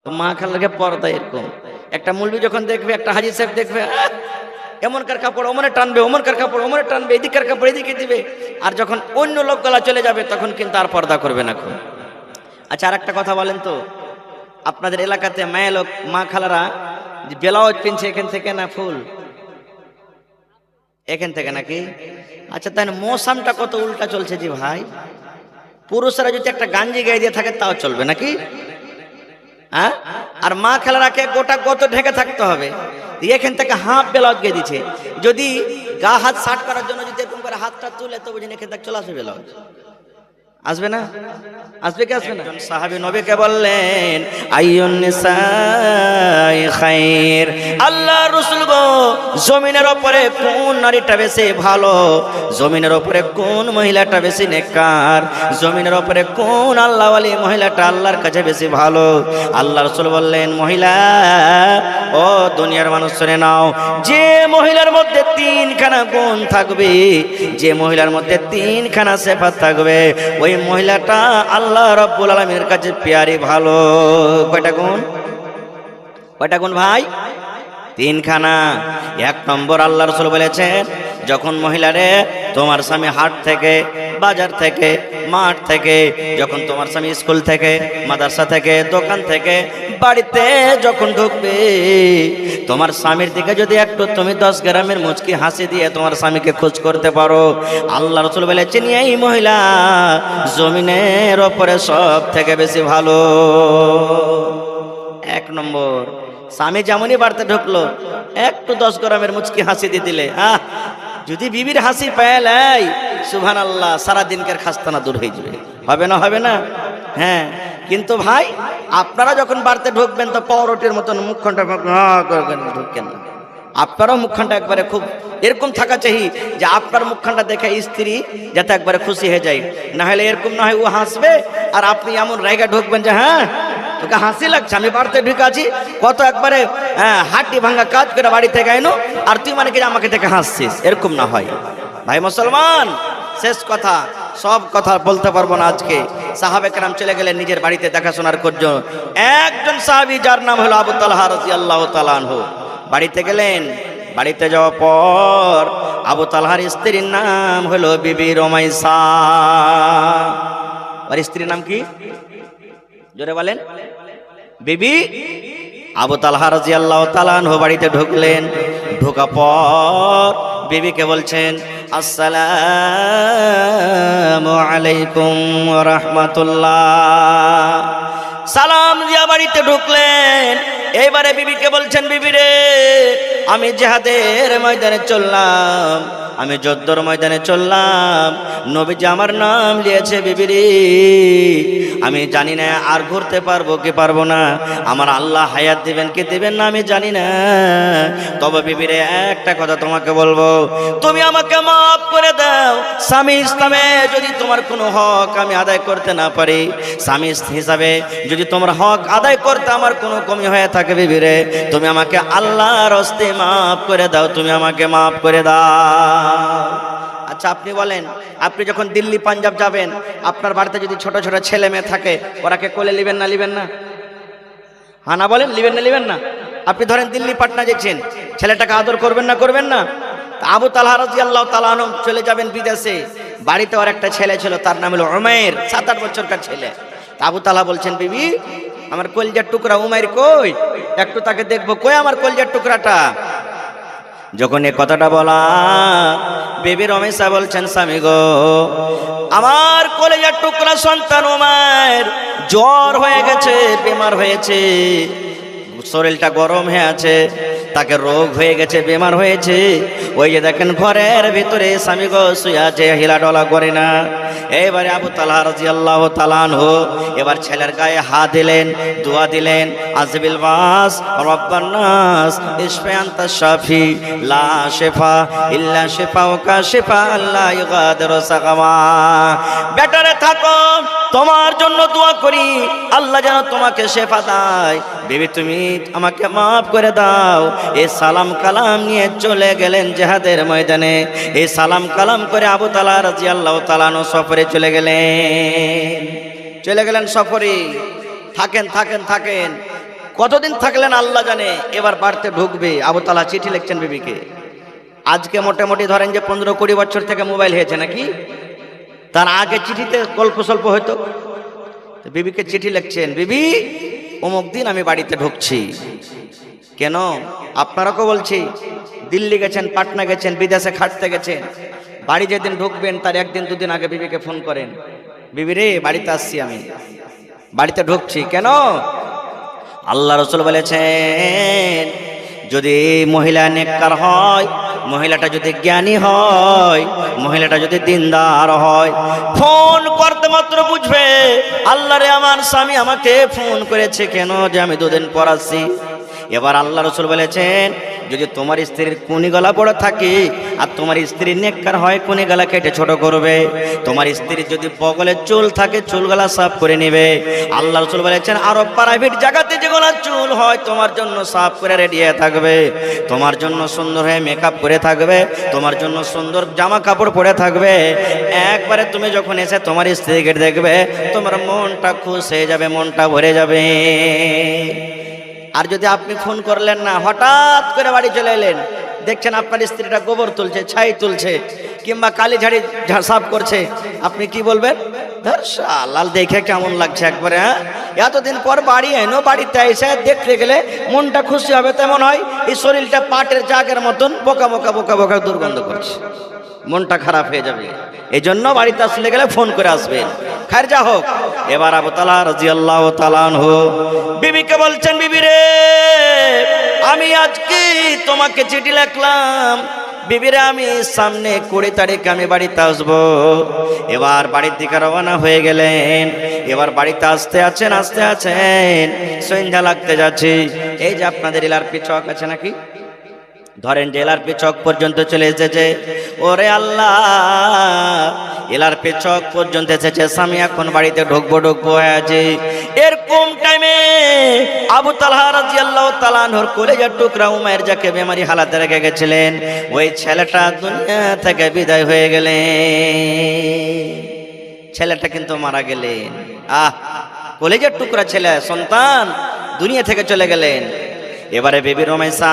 মা খালাকে পর্দা এরকম। একটা মৌলবি যখন দেখবে, একটা হাজি সাহেব দেখবে, এমনকার কাপড় ওমনে টানবে, ওমনকার কাপড় ওমনে টানবে, এদিকের কাপড় এদিকে দিবে। আর যখন অন্য লোকগুলা চলে যাবে তখন কিন্তু আর পর্দা করবে না খুব। আচ্ছা, আর একটা কথা বলেন তো, আপনাদের এলাকাতে মায়ের লোক মা খালারা ব্লাউজ পিনছে এখান থেকে না ফুল এখান থেকে নাকি? আচ্ছা, তাই মৌসামটা কত উল্টা চলছে জি ভাই। পুরুষরা যদি একটা গাঞ্জি গায়ে দিয়ে থাকে তাও চলবে নাকি? হ্যাঁ, আর মা খালারাকে গোটা কত ঢেকে থাকতে হবে। এখান থেকে হাফ ব্লাউজ গিয়ে দিচ্ছে। যদি গা হাত শার্ট করার জন্য যদি এরকম করে হাতটা তুলে তো বুঝেন এখান থেকে চলে আসবে ব্লাউজ। আসবে না? আসবে কি আসবে না? সাহাবী নবীকে বললেন, আইয়ুন নিসাই খায়র। আল্লাহ রাসূল গো, জমিনের উপরে কোন নারীটা বেশি ভালো? জমিনের উপরে কোন মহিলাটা বেশি নেককার? জমিনের উপরে কোন আল্লাহওয়ালি মহিলাটা আল্লাহর কাছে বেশি ভালো? আল্লাহ রাসূল বললেন, মহিলা, ও দুনিয়ার মানুষ শুনে নাও, যে মহিলার মধ্যে তিনখানা গুণ থাকবে, যে মহিলার মধ্যে তিনখানা সিফাত থাকবে, ওই মহিলাটা আল্লাহ রাব্বুল আলামিনের কাছে প্যারি ভালো। কয়টা গুণ? কয়টা গুণ ভাই? তিনখানা। এক নম্বর, আল্লাহ রাসূল বলেছেন, যখন মহিলারে তোমার স্বামী হাট থেকে, বাজার থেকে, মাঠ থেকে, যখন তোমার স্বামী স্কুল থেকে, মাদ্রাসা থেকে, দোকান থেকে, বাড়িতে যখন ঢুকবে, তোমার স্বামীর দিকে যদি একটু তুমি 10 গ্রামের মুচকি হাসি দিয়ে তোমার স্বামীকে খোঁজ করতে পারো, আল্লাহ রাসূল বলেছেন এই মহিলা জমিনের ওপরে সব থেকে বেশি ভালো। এক নম্বর, স্বামী যেমনই বাড়িতে ঢুকলো একটু 10 গ্রামের মুচকি হাসি দিয়ে দিলে, যদি বিবির হাসি পেলাই, সুবহানাল্লাহ, সারা দিনকার খাস্তানা দূর হয়ে যাবে। হবে না? হবে না? হ্যাঁ। কিন্তু ভাই, আপনারা যখন বাড়িতে ঢুকবেন তো পাউরুটির মতন মুখখানটা ঢুকবেন না। আপনারাও মুখখানটা একবারে খুব এরকম থাকা চাই যে আপনার মুখখানটা দেখে স্ত্রী যাতে একবারে খুশি হয়ে যায়। না হলে এরকম না হয় ও হাসবে আর আপনি এমন জায়গা ঢুকবেন যে হ্যাঁ তোকে হাসি লাগছে, আমি বাড়িতে ঢুকে আছি, কত একবারে হাড্ডি ভাঙা কাজ করে বাড়ি থেকে আইনো আর তুই মানে কি আমাকে দেখে হাসছিস, এরকম না হয়। ভাই মুসলমান, শেষ কথা, সব কথা বলতে পারবো না আজকে। সাহাবে কেরাম চলে গেলেন নিজের বাড়িতে দেখাশোনার জন্য। একজন সাহাবী যার নাম হলো আবু তালহা রাদিয়াল্লাহু তাআলা আনহু বাড়িতে গেলেন। বাড়িতে যাওয়ার পর আবু তালহার স্ত্রীর নাম হলো বিবি রুমাইসা। আর স্ত্রীর নাম কি? জোরে বলেন। বিবি আবু তালহা রাদিয়াল্লাহু তাআলা আনহু বাড়িতে ঢুকলেন। ঢোকা পর বিবিকে বলছেন, আসসালামু আলাইকুম ওয়া রাহমাতুল্লাহ। সালাম দিয়া বাড়িতে ঢুকলেন। এইবারে বিবিকে বলছেন, বিবি রে, আমি জিহাদের ময়দানে চললাম, আমি যুদ্ধের ময়দানে চললাম, নবীজি আমার নাম নিয়েছে বিবি রে, আমি জানি না আর ঘুরতে পারবো কি পারবো না, আমার আল্লাহ হায়াত দিবেন কি দিবেন না আমি জানি না। তবে বিবি রে, একটা কথা তোমাকে বলবো, তুমি আমাকে মাফ করে দাও। স্বামী ইসলামে যদি তোমার কোনো হক আমি আদায় করতে না পারি, স্বামী হিসাবে যদি তোমার হক আদায় করতে আমার কোনো কমি হয়ে থাকে, বিবি রে, তুমি আমাকে আল্লাহর হস্তে মাফ করে দাও, তুমি আমাকে মাফ করে দাও। আচ্ছা, আপনি বলেন, আপনি যখন দিল্লি পাঞ্জাব যাবেন, আপনার বাড়িতে যদি ছোট ছোট ছেলে মেয়ে থাকে, ওরাকে কোলে লিবেন না লিবেন না? হ্যাঁ না বলেন, লিবেন না লিবেন না? আপনি ধরেন দিল্লি পাটনা যাচ্ছেন, ছেলেটাকে আদর করবেন না করবেন না? আবু তালহা রাদিয়াল্লাহু তাআলা আনহু চলে যাবেন বিদেশে। বাড়িতে ওর একটা ছেলে ছিল, তার নাম হলো উমাইর, 7-8 বছরকার ছেলে। আবু তালহা বলছেন, বিবি আমার কলিজার টুকরা উমাইর কই, একটু তাকে দেখবো, কই আমার কলিজার টুকরাটা। যখন এ কথাটা বলা, বিবি রমেশা বলছেন, স্বামী গো, আমার কলিজার টুকরা সন্তান উমাইর জ্বর হয়ে গেছে, বেমার হয়েছে, শরীরটা গরম হয়ে আছে, তাকে রোগ হয়ে গেছে, বেমার হয়েছে। ওই যে দেখেন ঘরের ভিতরে স্বামী গো শুয়ে আছে, হিলাডলা করে না। এবারে আবু তালহা রাদিয়াল্লাহু তাআলা আনহু এবার ছেলের গায়ে হাত দিলেন, দোয়া দিলেন, আজবিল বাস রব্বান নাস ইশফি আনতা শাফি লা শিফা ইল্লা শিফাউকা শিফা আল্লা ইগাদিরু সাকামা। বেটারে থাকো, তোমার জন্য দোয়া করি, আল্লাহ যেন তোমাকে শেফা দেয়। বিবি তুমি আমাকে মাফ করে দাও। এই সালাম কালাম নিয়ে চলে গেলেন জিহাদের ময়দানে। এই সালাম কালাম করে আবু তালহা রাদিয়াল্লাহু তাআলা আনহু সফরে চলে গেলেন সফরে। থাকেন থাকেন থাকেন, কতদিন থাকলেন আল্লাহ জানে। এবার বাড়িতে ঢুকবে। আবু তালহা চিঠি লিখছেন বিবিকে। আজকে মোটামুটি ধরেন যে 15-20 বছর থেকে মোবাইল হয়েছে নাকি, তার আগে চিঠিতে গল্প স্বল্প হয়তো। বিবিকে চিঠি লিখছেন, বিবি অমুক দিন আমি বাড়িতে ঢুকছি। কেন? আপনারাকে বলছি, দিল্লি গেছেন, পাটনা গেছেন, বিদেশে খাটতে গেছেন, বাড়ি যেদিন ঢুকবেন তার একদিন দুদিন আগে বিবিকে ফোন করেন, বিবি রে বাড়িতে আসছি, আমি বাড়িতে ঢুকছি। কেন? আল্লাহ রাসূল বলেছেন, যদি মহিলা নেককার হয়, মহিলাটা যদি জ্ঞানী হয়, মহিলাটা যদি দিনদার হয়, ফোন করতে মাত্র বুঝবে আল্লাহ রে আমার স্বামী আমাকে ফোন করেছে কেন, যে আমি দুদিন পর আসছি। এবার আল্লাহ রাসূল বলেছেন, যদি তোমার স্ত্রীর কুনি গলা বড় থাকে আর তোমার স্ত্রী নেককার হয়, কুনি গলা কেটে ছোট করবে। তোমার স্ত্রীর যদি বগলে চুল থাকে, চুল গলা সাফ করে নেবে। আল্লাহ রাসূল বলেছেন, আরো প্রাইভেট জায়গাতে যেগুলো চুল হয় তোমার জন্য সাফ করে রেডি হয়ে থাকবে, তোমার জন্য সুন্দর হয়ে মেকআপ করে থাকবে, তোমার জন্য সুন্দর জামা কাপড় পরে থাকবে। একবারে তুমি যখন এসে তোমার স্ত্রীকে দেখবে, তোমার মনটা খুশ হয়ে যাবে, মনটা ভরে যাবে। আর যদি আপনি ফোন করলেন না, হঠাৎ করে বাড়ি চলে এলেন, দেখছেন আপনার স্ত্রীটা গোবর তুলছে, ছাই তুলছে, কিংবা কালি ঝাড়ি সাফ করছে, আপনি কি বলবেন? লাল দেখে কেমন লাগছে একবারে, হ্যাঁ, এতদিন পর বাড়ি এনো, বাড়িতে এসে দেখতে গেলে মনটা খুশি হবে। তেমন হয় এই শরীরটা পাটের জাগের মতন বোকা বোকা বোকা বোকা দুর্গন্ধ করছে, মনটা খারাপ হয়ে যাবে। এই জন্য বাড়িতে আসলে গেলে ফোন করে আসবেন। খায়ের যা হোক, এবার আবু তালহা রাদিয়াল্লাহু তাআলা আনহু বিবিকে বলছেন, বিবি রে আমি আজকে তোমাকে চিঠি লিখলাম, বিবিরে আমি সামনে 20 তারিখে আমি বাড়িতে আসবো। এবার বাড়ির দিকে রওনা হয়ে গেলেন। এবার বাড়িতে আসতে আছেন সন্ধ্যা লাগতে যাচ্ছে। এই যে আপনাদের এলার চক আছে নাকি, ধরেন যে এলার চক পর্যন্ত চলে এসেছে। ওরে আল্লাহ, এলার চক পর্যন্ত এসেছে, স্বামী এখন বাড়িতে ঢুকবো হয়ে আছে। এরকম টাইমে আবু তালহা রাদিয়াল্লাহু তাআলা আনহুর কলেজার টুকরা উমাইর, যাকে বেমারি হালাতে রেখে গেছিলেন, ওই ছেলেটা দুনিয়া থেকে বিদায় হয়ে গেলেন। ছেলেটা কিন্তু মারা গেলেন। কলেজার টুকরা ছেলে, সন্তান দুনিয়া থেকে চলে গেলেন। এবারে বিবি রুমাইসা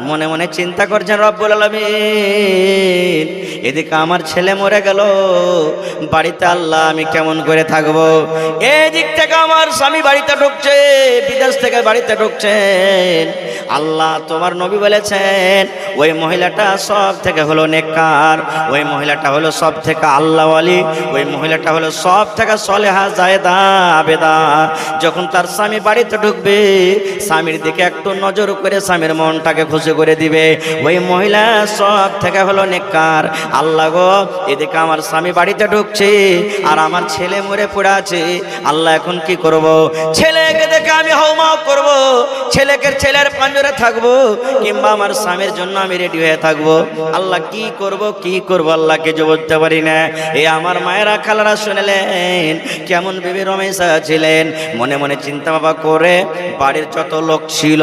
মনে মনে চিন্তা করছেন, রব্বুল আলামিন, এদিকে আমার ছেলে মরে গেল, বাড়িতে আল্লাহ আমি কেমন করে থাকবো। এদিক থেকে আমার স্বামী বাড়িতে ঢুকছে, বিদেশ থেকে বাড়িতে ঢুকছেন। আল্লাহ তোমার নবী বলেছেন, ওই মহিলাটা সব থেকে হলো নেককার, ওই মহিলাটা হলো সব থেকে আল্লাহওয়ালি, ওই মহিলাটা হলো সব থেকে সলেহা জায়েদা আবেদা। যখন তার স্বামী বাড়িতে ঢুকবে, স্বামীর দিকে একটু নজর করে স্বামীর মনটাকে খুশি করে দিবে। ওই মহিলা সব থেকে হলো নেককার। আল্লাহ গো, এদিকে আমার স্বামী বাড়িতে ঢুকছে আর আমার ছেলে মরে পড়ে আছে, আল্লাহ এখন কি করব? ছেলেকে দেখে আমি হাউমাউ করব, ছেলের পাঞ্জরে থাকবো, কিংবা আমার স্বামীর জন্য আমি রেডি হয়ে থাকবো? আল্লাহ কি করব আল্লাহ কিছু বলতে পারি না। এই আমার মায়েরা খালারা শুনলেন কেমন বিবি রমেশা ছিলেন। মনে মনে চিন্তা ভাবনা করে বাড়ির যত লোক ছিল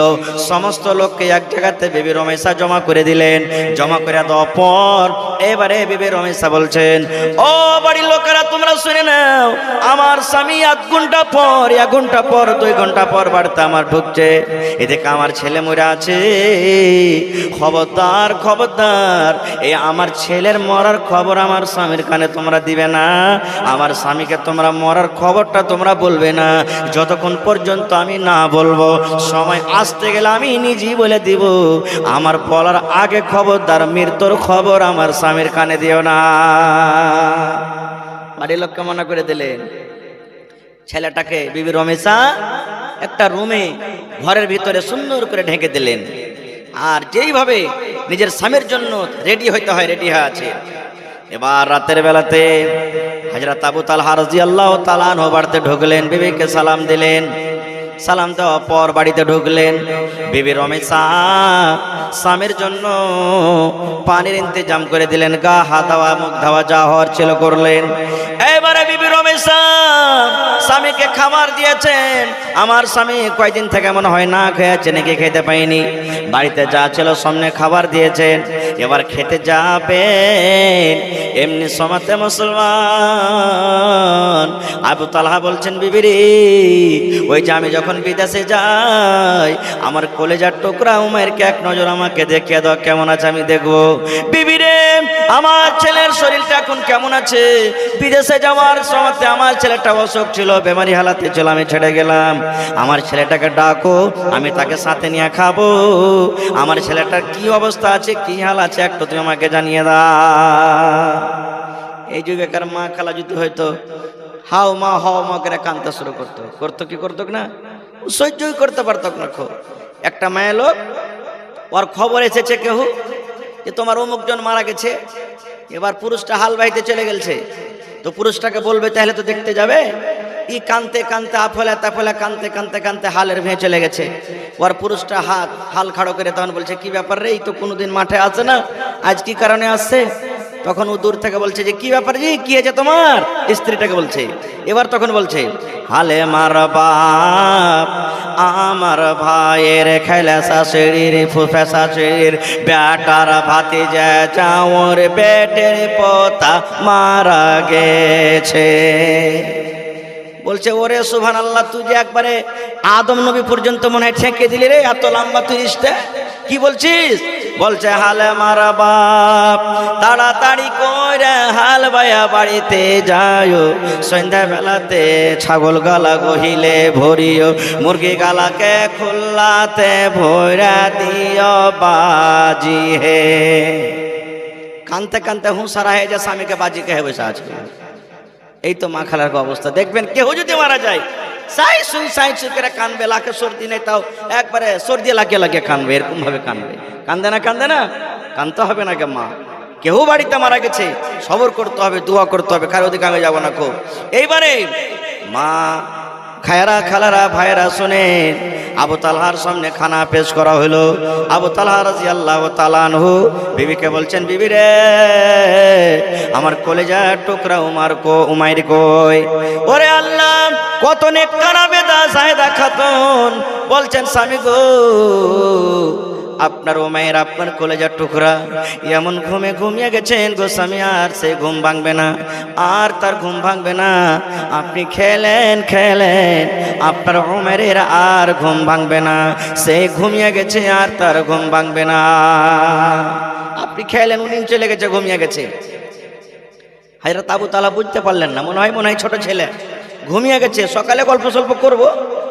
সমস্ত লোককে এক জায়গাতে বিবি রমেশা জমা করে দিলেন। জমা করে দেওয়ার পর এবারে বিবি রমেশা বলছেন, ও বাড়ির লোকেরা তোমরা শুনে নাও, আমার স্বামী 1 ঘন্টা পর 2 ঘন্টা পর বাড়িতে আমার ঢুকছে, এদিকে আমার ছেলে মরে আছে। খবরদার এই আমার ছেলের মরার খবর আমার স্বামীর কানে তোমরা দিবে না, আমার স্বামীকে তোমরা মরার খবরটা তোমরা বলবে না, যতক্ষণ পর্যন্ত আমি না বলবো। সময় আসতে গেলে আমি নিজেই বলে দিব, আমার বলার আগে খবরদার মৃত্যুর খবর আমার স্বামীর কানে দিও না। বাড়ির লোককে মনে করে দিলেন। ছেলেটাকে বিবি রমেশা একটা রুমে ঘরের ভিতরে সুন্দর করে ঢেকে দিলেন। আর যেইভাবে নিজের স্বামীর জন্য রেডি হইতে হয়, রেডি হয়ে আছে। এবার রাতের বেলাতে হযরত আবু তালহা রাদিয়াল্লাহু তাআলা আনহু বাড়িতে ঢুকলেন, বিবিকে সালাম দিলেন। সালাম দেওয়ার পর বাড়িতে ঢুকলেন। বিবি রমেশা স্বামীর জন্য পানির ইন্তজাম করে দিলেন, গা হাত ধোয়া মুখ ধোয়া যা হওয়ার ছিল করলেন। এবারে বিবি রমেশা স্বামীকে খাবার দিয়েছেন। আমার স্বামী কয়েকদিন থেকে মনে হয় না খেয়েছে, নাকি খেতে পাইনি। বাড়িতে যা ছিল সামনে খাবার দিয়েছেন, এবার খেতে যাবেন। এমনি সমাতে মুসলমান আবু তালহা বলছেন, বিবি রে ওই যে আমি যখন যখন বিদেশে যাই আমার কলেজার টুকরা উমাইরকে এক নজর আমাকে দেখিয়ে দাও, কেমন আছে আমি দেখবো। বিবি রে, আমার ছেলের শরীরটা এখন কেমন আছে? বিদেশে যাওয়ার সময়তে আমার ছেলেটা অসুখ ছিল, বেমারি হালাতে ছিল, আমি ছেড়ে গেলাম। আমার ছেলেটাকে ডাকো, আমি তাকে সাথে নিয়ে খাবো। আমার ছেলেটার কি অবস্থা আছে, কি হাল আছে, একটু তুমি আমাকে জানিয়ে দাও। এই যুগেকার মা খালা যদি হয়তো হাও মা হাও মা করে কাঁদতে শুরু করতো কি করতো না, সহ্যই করতে পারতো না। একটা মায়ের লোক, ওর খবর এসেছে কেউ যে তোমার অমুকজন মারা গেছে, এবার পুরুষটা হাল বাইতে চলে গেছে, তো পুরুষটাকে বলবে তাহলে তো দেখতে যাবে। ই কানতে কানতে আফলে তাফলে কানতে কানতে কানতে হালের ভেঙে চলে গেছে। ওর পুরুষটা হাল খাড়ো করে তখন বলছে কি ব্যাপার রে, এই তো কোনোদিন মাঠে আসে না, আজ কি কারণে আসছে? তখন ও দূর থেকে বলছে যে কি ব্যাপার জি, কি হয়েছে তোমার? স্ত্রীটাকে বলছে। এবার তখন বলছে হালে মার বাপ আমার ভাইয়ের খেলা শাশুড়ির ফুফা শাশুড়ির বেটার ভাতি যাওয়ার বেটের পোতা মারা গেছে। বলছে ওরে সুবহানাল্লাহ, তুই যে একবারে আদম নবী পর্যন্ত মনে হয় ঠেকে দিলি রে, এত লম্বা তুই কি বলছিস? বলছে হালে মারা বাপ তাড়াতাড়ি করে হাল বাইয়া বাড়িতে যাও, সন্ধ্যা বেলাতে ছাগল গালা গহিলে ভরিও, মুরগি গালাকে খুল্লাতে ভরা দিও বাজি হে। কানতে কানতে হুঁসারা হয়ে যায়, স্বামীকে বাজি কে বসে আজকে। এই তো মা খালার অবস্থা। দেখবেন কেউ যদি মারা যায় সাই সুই করে কানবে, লাখে সর্দি নেই তাও একবারে সর্দি লাগিয়ে লাগিয়ে কানবে, এরকম ভাবে কানবে। কান্দে না কানতে হবে না কে? মা কেউ বাড়িতে মারা গেছে সবর করতে হবে, দোয়া করতে হবে, কারো দিকে আমি যাবো না খুব। এইবারে মা খায়রা খালারা ভাইরা শোনেন, আবু তালহার সামনে খানা পেশ করা হলো। আবু তালহা রাদিয়াল্লাহু তাআলা আনহু বিবিকে বলছেন, বিবি রে আমার কলেজার টুকরা উমাইর কই? ওরে আল্লাহ, কত নেককার বেদা সাহেদা খাতুন বলছেন, স্বামী গো আপনার উমাইর আপনার কলেজার টুকরা এমন ঘুমে ঘুমিয়ে গেছেন গো স্বামী, আর সে ঘুম ভাঙবে না, আর তার ঘুম ভাঙবে না। আপনি খেলেন আপনার উমাইরের আর ঘুম ভাঙবে না, সে ঘুমিয়ে গেছে আর তার ঘুম ভাঙবে না। আপনি খেলেন, উনি চলে গেছে, ঘুমিয়ে গেছে। হযরত আবু তালহা বুঝতে পারলেন না, মনে হয় ছোট ছেলে ঘুমিয়ে গেছে, সকালে গল্প সল্প করবো,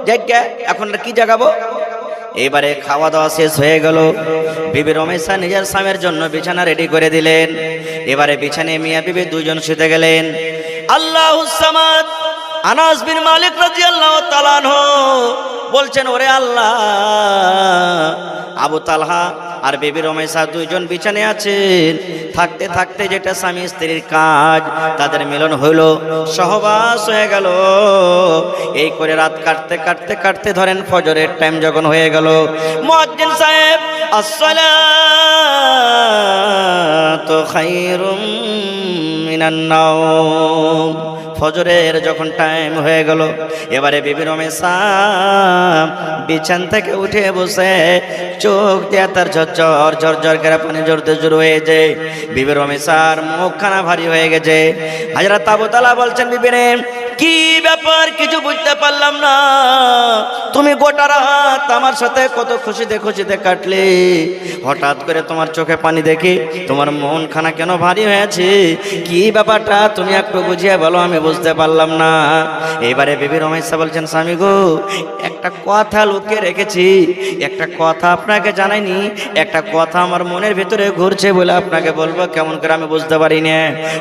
জায়গা এখন কি জাগাবো। এবারে খাওয়া দাওয়া শেষ হয়ে গেল। বিবি রমেশা নিজের স্বামীর জন্য বিছানা রেডি করে দিলেন। এবারে বিছানায় মিয়া বিবি দুইজন শুতে গেলেন। আল্লাহুস সামাদ আনাস বিন মালিক রাদিয়াল্লাহু তাআলা আনহু বলছেন, ওরে আল্লাহ, আবু তালহা আর বিবি রমেশা দুইজন বিছানায় আছেন। থাকতে থাকতে যেটা স্বামী স্ত্রীর কাজ, তাদের মিলন হইল, সহবাস হয়ে গেল। এই করে রাত কাটতে ধরেন ফজরের টাইম যখন হয়ে গেল, মুয়াজ্জিন সাহেব আসসালাতু খায়রুম মিনান নাওম, ফজরের যখন টাইম হয়ে গেল, এবারে বিবি রমেশা বিছান থেকে উঠে বসে চোখ দিয়ে তার ঝরঝর করে পানি ঝরতে শুরু হয়ে যায়। বিবি রমেশার মুখখানা ভারী হয়ে গেছে। হযরত আবু তালহা বলছেন, বিবি রে কি ব্যাপার, কিছু বুঝতে পারলাম না, তুমি গোটা রাত আমার সাথে কত খুশিতে কাটলে, হঠাৎ করে তোমার চোখে পানি দেখে তোমার মন খানা কেন ভারী হয়েছে, কি ব্যাপারটা তুমি একটু বুঝিয়ে বলো, আমি বুঝতে পারলাম না। এবারে বিবি রমেশা বলছেন, স্বামী গো একটা কথা লুকিয়ে রেখেছি, একটা কথা আপনাকে জানাইনি, একটা কথা আমার মনের ভিতরে ঘুরছে বলে আপনাকে বলবো, কেমন করে আমি বুঝতে পারি না।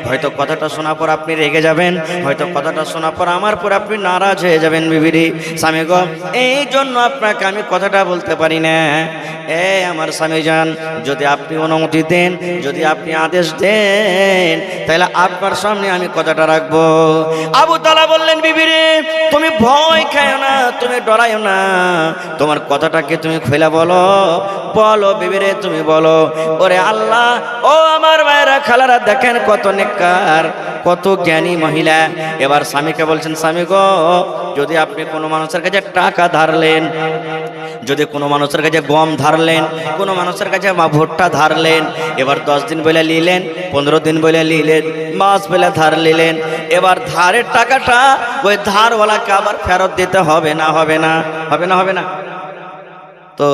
হয়তো কথাটা শোনার পর আপনি রেগে যাবেন, হয়তো কথাটা শোনার পর আমার পর আপনি নারাজ হয়ে যাবেন। বিবিরি স্বামী গো, এই জন্য আপনাকে আমি কথাটা বলতে পারি না। আমার স্বামী যান, যদি আপনি অনুমতি দেন, যদি আপনি আদেশ দেন, তাহলে আপনার সামনে আমি কথাটা রাখবো। আবু তালহা বললেন, বিবিরে তুমি ভয় খাও না, তুমি ডরাইও না, তোমার কথাটাকে তুমি খুলে বলো বিবিরে তুমি বলো। ওরে আল্লাহ, ও আমার ভাইরা খালারা, দেখেন কত নেককার, কত জ্ঞানী মহিলা। এবার স্বামীকে বলছেন, স্বামী গো যদি আপনি কোনো মানুষের কাছে টাকা ধার ধারলেন, যদি কোনো মানুষের কাছে গম ধারলেন, কোনো মানুষের কাছে ভুট্টা ধারলেন, এবার 10 দিন বলে নিলেন, 15 দিন বলে নিলেন, মাস বলে ধার নিলেন, এবার ধারের টাকাটা ওই ধারওয়ালাকে আবার ফেরত দিতে হবে না? হবে না? হবে না? হবে না? তো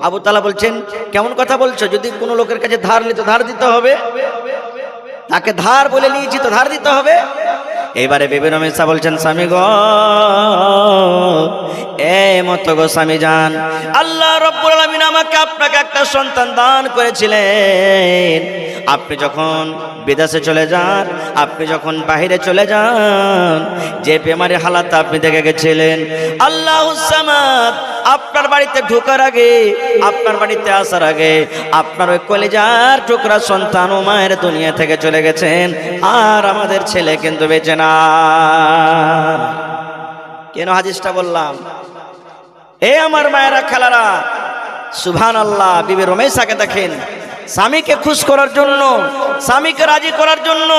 আবু তালা বলছেন, কেমন কথা বলছো? যদি কোনো লোকের কাছে ধার নিতে ধার দিতে হবে, তাকে ধার বলে নিয়েছি তো ধার দিতে হবে। এবারে বিবি রমেশা বলছেন, স্বামী গো, এই মতো গো স্বামী যান, আল্লাহ রাব্বুল আলামিন আমাকে আপনাকে একটা সন্তান দান করেছিলেন। আপনি যখন বিদেশে চলে যান, আপনি যখন বাহিরে চলে যান, যে বেমারি হালাতে আপনি দেখে গেছিলেন, আল্লাহুস সামাদ আপনার বাড়িতে ঢোকার আগে, আপনার বাড়িতে আসার আগে আপনার ওই কলিজার টুকরা সন্তান ও মায়ের দুনিয়া থেকে চলে গেছেন, আর আমাদের ছেলে কিন্তু বেঁচে না। কেন হাদিসটা বললাম? এ আমার মায়েরা, খেলারা, সুবহানাল্লাহ। বিবি রমেশাকে দেখেন, স্বামীকে খুশ করার জন্য, স্বামীকে রাজি করার জন্য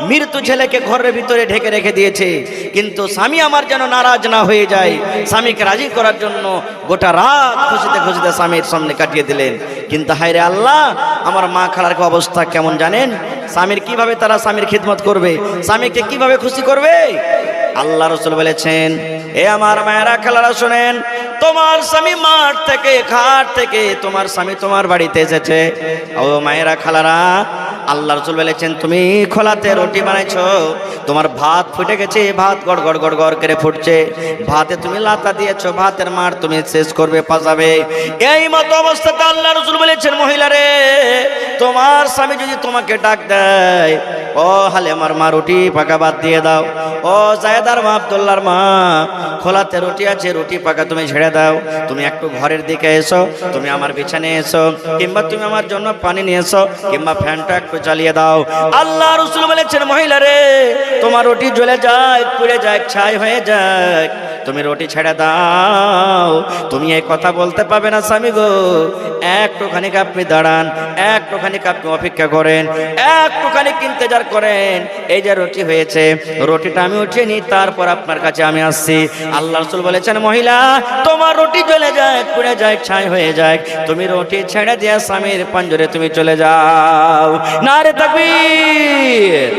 মৃত্যু ছেলেকে ঘরের ভিতরে ঢেকে রেখে দিয়েছে, কিন্তু স্বামী আমার যেন নারাজ না হয়ে যায়, স্বামীকে রাজি করার জন্য গোটা রাত খুশিতে খুশিতে স্বামীর সামনে কাটিয়ে দিলেন। কিন্তু হায়রে আল্লাহ, আমার মা খালার অবস্থা কেমন জানেন? স্বামীর কিভাবে তারা স্বামীর খিদমত করবে, স্বামীকে কিভাবে খুশি করবে? আল্লাহ রাসূল বলেছেন, এ আমার মায়েরা খালারা শুনেন, তোমার স্বামী মাঠ থেকে, ঘাট থেকে তোমার স্বামী তোমার বাড়িতে এসেছে। ও মায়েরা খালারা, আল্লাহ রাসূল বলেছেন, তুমি খোলাতে রুটি বানাইছো, তোমার ভাত ফুটে গেছে, ভাত গড় গড় গড় গড় করে ফুটছে, ভাতে তুমি লাতা দিয়েছো, ভাতের মার তুমি শেষ করবে, পাজাবে। এই মতো অবস্থাতে আল্লাহ রাসূল বলেছেন, মহিলারে, তোমার স্বামী যদি তোমাকে ডাক দেয়, ও হালে আমার মা রুটি পাকা বাদ দিয়ে দাও, ও জায়েদার মা, আব্দুল্লাহর মা, খোলাতে রুটি আছে, রুটি পাকা তুমি ছেড়ে দাও, তুমি একটু ঘরের দিকে এসো, তুমি আমার বিছানে এসো, কিংবা তুমি আমার জন্য পানি নিয়ে এসো, কিংবা ফ্যানটা একটু চালিয়ে দাও। আল্লাহ রাসূল বলেছেন, মহিলারে, তোমার রুটি জ্বলে যায়, পুড়ে যায়, ছাই হয়ে যায়, তুমি রুটি ছেড়ে দাও। তুমি এই কথা বলতে পারবে না স্বামী গো, একটুখানি আপনি দাঁড়ান, একটুখানি আপনি অপেক্ষা করেন, একটুখানি ইন্তজার করেন, এই যে রুটি হয়েছে, রুটিটা আমি উঠিয়ে নিই, তারপর আপনার কাছে আমি আসছি। আল্লাহ রাসূল বলেছেন, মহিলা, তোমার রুটি জ্বলে যায়, পুড়ে যায়, ছাই হয়ে যায়, তুমি রুটি ছেড়ে দিয়ে স্বামীর পাঞ্জরে তুমি চলে যাও। নারে তাকবীর।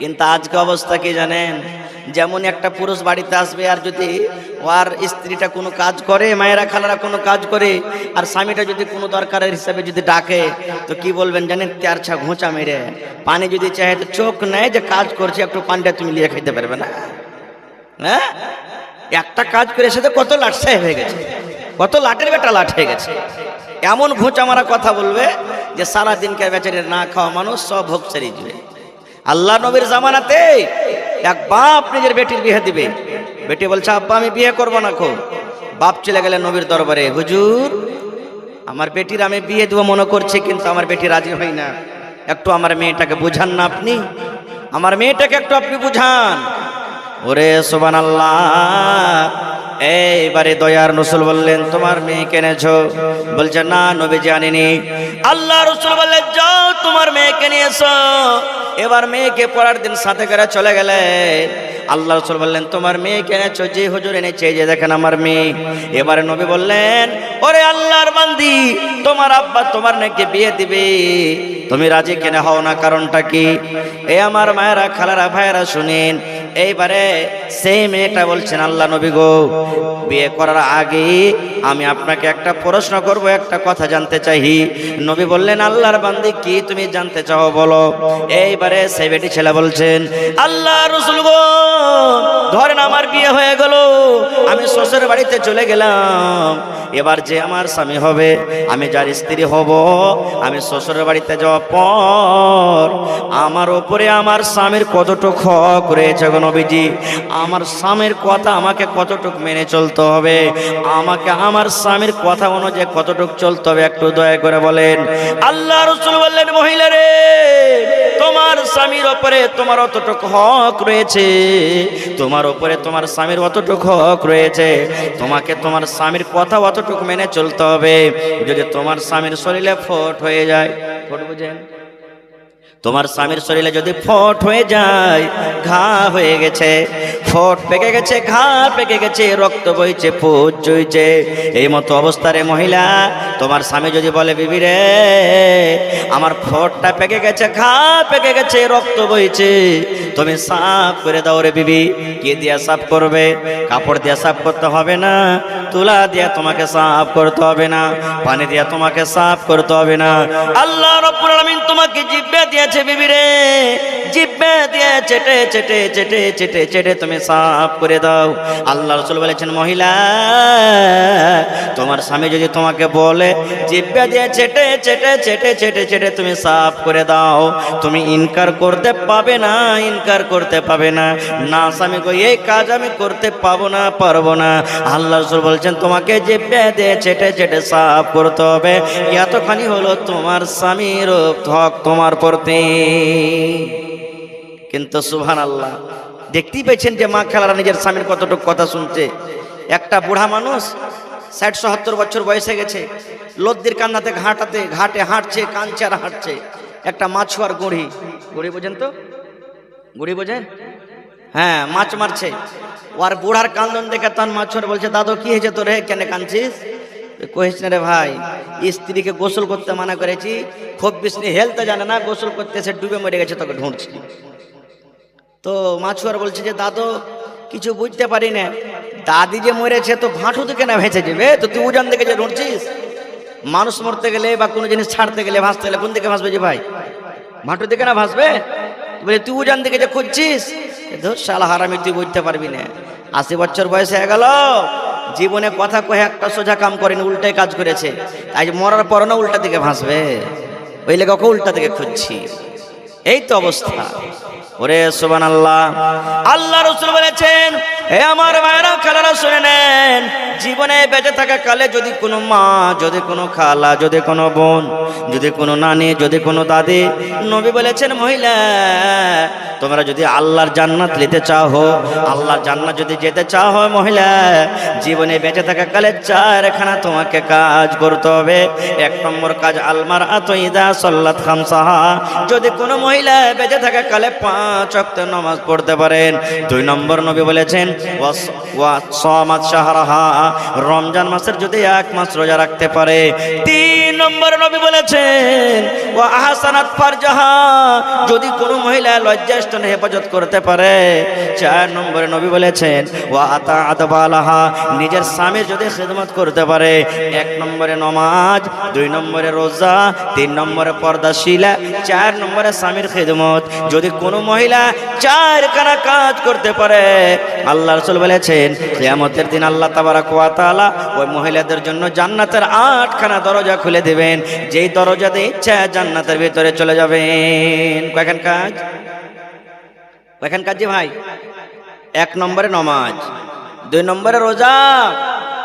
কিন্তু আজকে অবস্থা কি জানেন? যেমন একটা পুরুষ বাড়িতে আসবে, আর যদি ওর স্ত্রীটা কোনো কাজ করে, মায়েরা খালারা কোনো কাজ করে, আর স্বামীটা যদি কোনো দরকারের হিসাবে যদি ডাকে, তো কি বলবেন জানেন? তেরছা ঘোঁচা মেরে পানি যদি চাহে তো চোখ নেয় যে কাজ করছে, একটু পানিটা তুমি নিয়ে খেতে পারবে না? হ্যাঁ, একটা কাজ করে এসে তো কত লাটসাই হয়ে গেছে, কত লাটের বেটা লাট হয়ে গেছে। এমন ঘোঁচা মারা কথা বলবে যে সারাদিনকার বেচারের না খাওয়া মানুষ সব ভোগ ছাড়িয়ে যাবে। আল্লাহ নবীর জামানাতে এক বাপ নিজের বেটির বিয়ে দিবে, বেটি বলছে, আব্বা আমি বিয়ে করবো না। খো বাপ চলে গেলেন নবীর দরবারে, হুজুর আমার বেটির আমি বিয়ে দেবো মনে করছি, কিন্তু আমার বেটি রাজি হই না, একটু আমার মেয়েটাকে বুঝান না আপনি, আমার মেয়েটাকে একটু আপনি বুঝান। ওরে সুবহানাল্লাহ। এইবারে দয়ার রাসূল বললেন, তোমার মেয়ে কেনেছো? বলছে, না নবীজি আনিনি। আল্লাহ রাসূল বললেন, যাও তোমার মেয়েকে নিয়ে এসো। এবার মেয়েকে পরের দিন সাথে করে চলে গেলেন। আল্লাহ রাসূল বললেন, তোমার মেয়ে কেনেছো? যে হুজুর এনেছে, যে দেখেন আমার মেয়ে। এবারে নবী বললেন, ওরে আল্লাহর বান্দি, তোমার আব্বা তোমার নাকি বিয়ে দিবে, তুমি রাজি কেন হও না? কারণটা কি? এ আমার মায়েরা খালারা ভাইয়েরা শুনেন, এইবারে সেই মেয়েটা বলছেন, আল্লাহ নবী গো, বিয়ে করার আগে আমি আপনাকে একটা প্রশ্ন করব, একটা কথা জানতে চাই। নবী বললেন, আল্লাহর বান্দি কি তুমি জানতে চাও বলো। এইবারে সেই বেটি ছেলে বলছেন, আল্লাহ রাসূল গো, ধরেন আমার বিয়ে হয়ে গেল, আমি শ্বশুর বাড়িতে চলে গেলাম, এবার যে আমার স্বামী হবে, আমি যার স্ত্রী হব, আমি শ্বশুরের বাড়িতে যাওয়ার পর আমার উপরে আমার স্বামীর কতটুক হক রয়েছে গো নবীজি, আমার স্বামীর কথা আমাকে কতটুক মেনে চলতে হবে, আমাকে আমার স্বামীর কথা অনুযায়ী কতটুক চলতে হবে, একটু দয়া করে বলেন। আল্লাহ রাসূল বললেন, মহিলা রে, তোমার স্বামীর উপরে তোমার অতটুক হক রয়েছে, তোমার উপরে তোমার স্বামীর অতটুক হক রয়েছে, তোমাকে তোমার স্বামীর কথা অতটুক মেনে চলতে হবে। যদি তোমার স্বামীর শরীরে ফোট হয়ে যায়, ফোট বুঝেন, তোমার স্বামীর শরীরে যদি ফোট হয়ে যায়, ঘা হয়ে গেছে, ফোট পেকে গেছে, ঘা পেকে গেছে, রক্ত বইছে, পুজ চুইছে, এই মতো অবস্থারে মহিলা তোমার স্বামী যদি বলে বিবি রে আমার ফোটটা পেকে গেছে, ঘা পেকে গেছে, রক্ত বইছে, তুমি সাফ করে দাও রে বিবি। কি দিয়া সাফ করবে? কাপড় দিয়া সাফ করতে হবে না, তুলা দিয়া তোমাকে সাফ করতে হবে না, পানি দিয়া তোমাকে সাফ করতে হবে না। আল্লাহ রাব্বুল আলামিন তোমাকে জিহ্বা দিয়েছে বিবি রে, জিহ্বা দিয়ে চেটে চেটে চেটে চেটে চেটে তুমি সাফ করে দাও। আল্লাহ রাসূল বলেছেন মহিলা তোমার স্বামী যদি তোমাকে বলে জিহ্বা দিয়ে চেটে চেটে চেটে চেটে চেটে তুমি সাফ করে দাও, তুমি ইনকার করতে পাবে না, ইনকার করতে পাবে না, না স্বামী গো এই কাজ আমি করতে পাবো না, পারবো না। আল্লাহ রাসূল বলছেন তোমাকে জিহ্বা দিয়ে চেটে চেটে সাফ করতে হবে। এতখানি হলো তোমার স্বামীর হক তোমার প্রতি। কিন্তু সুবহানাল্লাহ, দেখতেই পেয়েছেন যে মা খালারা নিজের স্বামীর কতটুকু কথা শুনছে। একটা বুড়া মানুষ ৬০-৭০ বছর বয়সে গেছে, লদ্দির কান্নাতে ঘাটে হাঁটছে, কাঁদছে আর হাঁটছে। একটা মাছুয়ার গুড়ি বোঝেন তো, গুড়ি বোঝেন? হ্যাঁ, মাছ মারছে। ওর বুড়ার কান্দন দেখে তার মাছুয়ার বলছে দাদু কি হয়েছে তোরে, কেন কাঁদছিস? কহিস না রে ভাই, স্ত্রীকে গোসল করতে মানা করেছি, খুব বেশি হেলতে জানে না, গোসল করতে সে ডুবে মরে গেছে, তোকে ঢুঁড়ছি। তো মাছুয়ার বলছে যে দাদু কিছু বুঝতে পারি না, দাদি যে মরেছে তো ভাঁটু থেকে না ভেসে যাবে, তো তুই উজান দেখে যে ঢুঁড়ছিস? মানুষ মরতে গেলে বা কোনো জিনিস ছাড়তে গেলে ভাসতে গেলে কোন দিকে ভাসবে যে ভাই? ভাঁটু দিকে না ভাসবে? বলে তুই উজান দিকে যে খুঁজছিস, ধর শালা হারামি, তুই বুঝতে পারবি না। ৮০ বছর বয়স হয়ে গেল, জীবনে কথা কয়ে একটা সোজা কাম করেনি, উল্টাই কাজ করেছে। আজ মরার পর না উল্টা দিকে ভাসবে, ওই লেগে ওকে উল্টা দিকে খুঁজছি। এই তো অবস্থা। ওরে সুবহানাল্লাহ, আল্লাহ রাসূল বলেছেন হে আমার ভাইরা খালারা শুনে নেন, জীবনে বেঁচে থাকা কালে যদি কোনো মা, যদি কোনো খালা, যদি কোনো বোন, যদি কোনো নানি, যদি কোনো দাদি, নবী বলেছেন মহিলা তোমরা যদি আল্লাহর জান্নাত নিতে চাও, আল্লাহর জান্নাত যদি যেতে চাও মহিলা, জীবনে বেঁচে থাকা কালে 4খানা তোমাকে কাজ করতে হবে। 1 নম্বর কাজ আলমার আতইদা সাল্লাত খামসাহা, যদি কোনো মহিলা বেঁচে থাকা কালে 5 ওয়াক্ত নামাজ পড়তে পারেন। 2 নম্বর নবী বলেছেন ওয়া সামাত শাহরাহা, রমজান মাসের যদি 1 মাস রোজা রাখতে পারে। 3 নম্বর নবী বলেছেন ওয়া আহসানাত ফারজাহা, যদি কোনো মহিলা লজ্জাস্থানে হেফাজত করতে পারে। 4 নম্বরে নবী বলেছেন ওয়া আতাআত বালাহা, নিজের স্বামীর যদি খিদমত করতে পারে। 1 নম্বরে নামাজ, 2 নম্বরে রোজা, 3 নম্বরে পর্দাশীলা, 4 নম্বরে স্বামীর খিদমত। যদি কোনো মহিলা 4খানা কাজ করতে পারে, আল্লাহ রাসূল বলেছেন কিয়ামতের দিন আল্লাহ তাবারক ওয়া তাআলা ওই মহিলাদের জন্য জান্নাতের 8খানা দরজা খুলে দেবেন, যেই দরজা দিয়ে ইচ্ছা জান্নাতের ভিতরে চলে যাবেন। কয়খান কাজ? কয়খান কাজ ভাই? 1 নম্বরে নামাজ, 2 নম্বরে রোজা,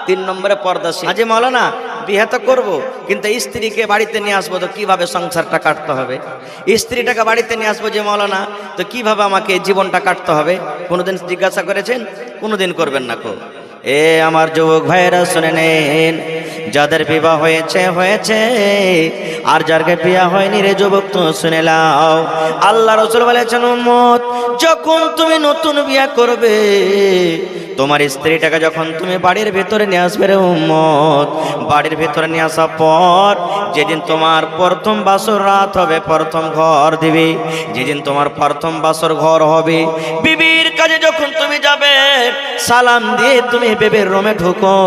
3 নম্বরে পর্দাশীল। আজ মাওলানা বিয়ে তো করবো, কিন্তু স্ত্রীকে বাড়িতে নিয়ে আসবো, তো কিভাবে সংসারটা কাটতে হবে? স্ত্রীটাকে বাড়িতে নিয়ে আসবো যে মাওলানা, তো কিভাবে আমাকে জীবনটা কাটতে হবে? কোনোদিন জিজ্ঞাসা করেছেন? কোনোদিন করবেন না কো। এ আমার যুবক ভাইয়েরা শুনে নেন, যাদের বিবাহ হয়েছে হয়েছে, আর যার বিয়ে হয়নি রে যুবক তো শুনে নাও। আল্লাহ রাসূল বলেছেন উম্মত, যখন তুমি নতুন বিয়ে করবে, তোমার স্ত্রীটাকে যখন তুমি বাড়ির ভেতরে নিয়ে আসবে রে উম্মত, বাড়ির ভেতরে নিয়ে আসার পর যেদিন তোমার প্রথম বাসর রাত হবে, প্রথম ঘর দিবি, যেদিন তোমার প্রথম বাসর ঘর হবে, বিবির কাছে যখন তুমি যাবে, সালাম দিয়ে তুমি বিবির রুমে ঢুকো।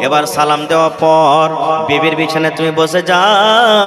এবার সালাম দেওয়ার পর বিবির বিছানায় তুমি বসে যাও।